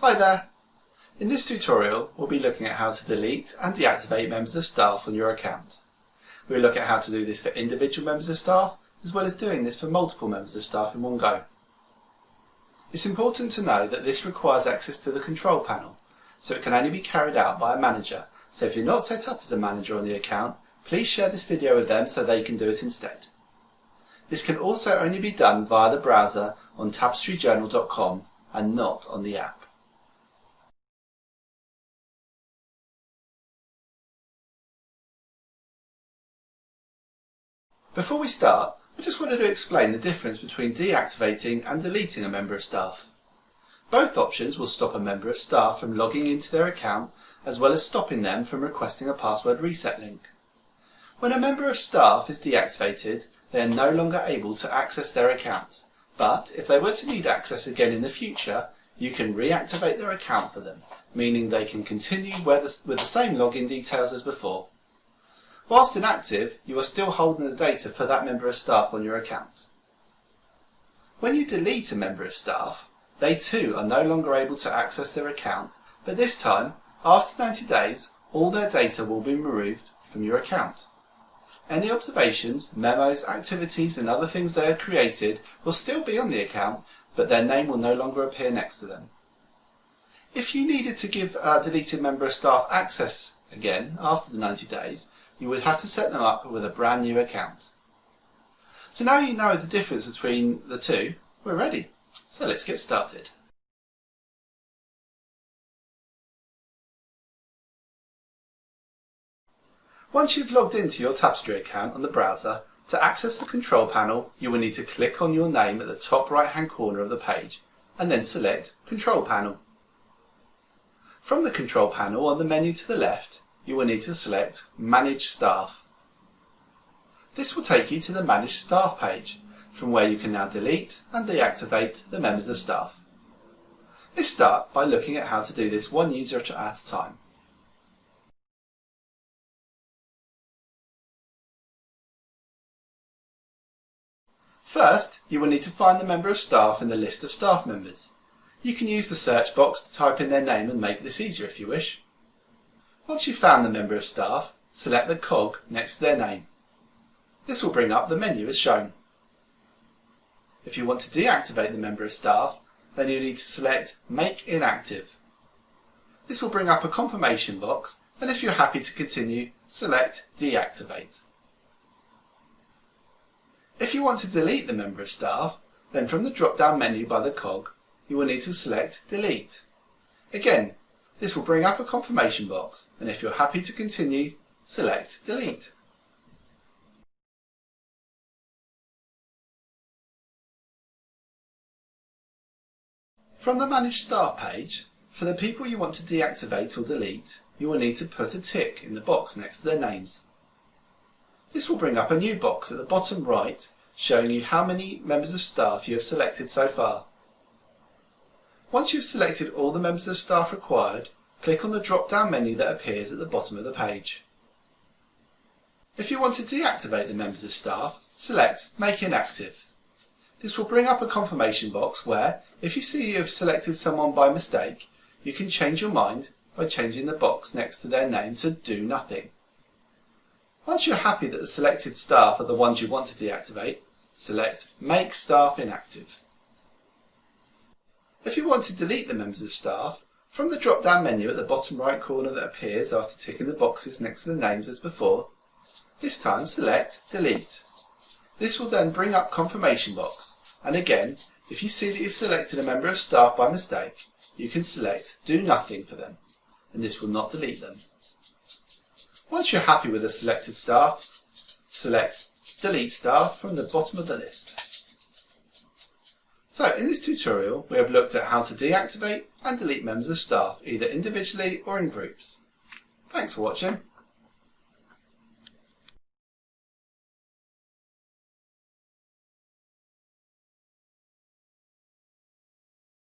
Hi there! In this tutorial we'll be looking at how to delete and deactivate members of staff on your account. We'll look at how to do this for individual members of staff as well as doing this for multiple members of staff in one go. It's important to know that this requires access to the control panel, so it can only be carried out by a manager, so if you're not set up as a manager on the account, please share this video with them so they can do it instead. This can also only be done via the browser on tapestryjournal.com and not on the app. Before we start, I just wanted to explain the difference between deactivating and deleting a member of staff. Both options will stop a member of staff from logging into their account as well as stopping them from requesting a password reset link. When a member of staff is deactivated, they are no longer able to access their account, but if they were to need access again in the future, you can reactivate their account for them, meaning they can continue with the same login details as before. Whilst inactive, you are still holding the data for that member of staff on your account. When you delete a member of staff, they too are no longer able to access their account, but this time, after 90 days, all their data will be removed from your account. Any observations, memos, activities and other things they have created will still be on the account, but their name will no longer appear next to them. If you needed to give a deleted member of staff access again after the 90 days, you would have to set them up with a brand new account. So now you know the difference between the two, we're ready. So let's get started. Once you've logged into your Tapestry account on the browser, to access the control panel, you will need to click on your name at the top right hand corner of the page and then select Control Panel. From the control panel on the menu to the left, you will need to select Manage Staff. This will take you to the Manage Staff page, from where you can now delete and deactivate the members of staff. Let's start by looking at how to do this one user at a time. First, you will need to find the member of staff in the list of staff members. You can use the search box to type in their name and make this easier if you wish. Once you've found the member of staff, select the cog next to their name. This will bring up the menu as shown. If you want to deactivate the member of staff, then you need to select Make Inactive. This will bring up a confirmation box, and if you're happy to continue, select Deactivate. If you want to delete the member of staff, then from the drop-down menu by the cog, you will need to select Delete. Again, this will bring up a confirmation box, and if you're happy to continue, select Delete. From the Manage Staff page, for the people you want to deactivate or delete, you will need to put a tick in the box next to their names. This will bring up a new box at the bottom right, showing you how many members of staff you have selected so far. Once you've selected all the members of staff required, click on the drop-down menu that appears at the bottom of the page. If you want to deactivate the members of staff, select Make Inactive. This will bring up a confirmation box where, if you see you have selected someone by mistake, you can change your mind by changing the box next to their name to Do Nothing. Once you're happy that the selected staff are the ones you want to deactivate, select Make Staff Inactive. If you want to delete the members of staff, from the drop-down menu at the bottom right corner that appears after ticking the boxes next to the names as before, this time select Delete. This will then bring up confirmation box, and again, if you see that you've selected a member of staff by mistake, you can select Do Nothing for them, and this will not delete them. Once you're happy with the selected staff, select Delete Staff from the bottom of the list. So in this tutorial we have looked at how to deactivate and delete members of staff either individually or in groups. Thanks for watching.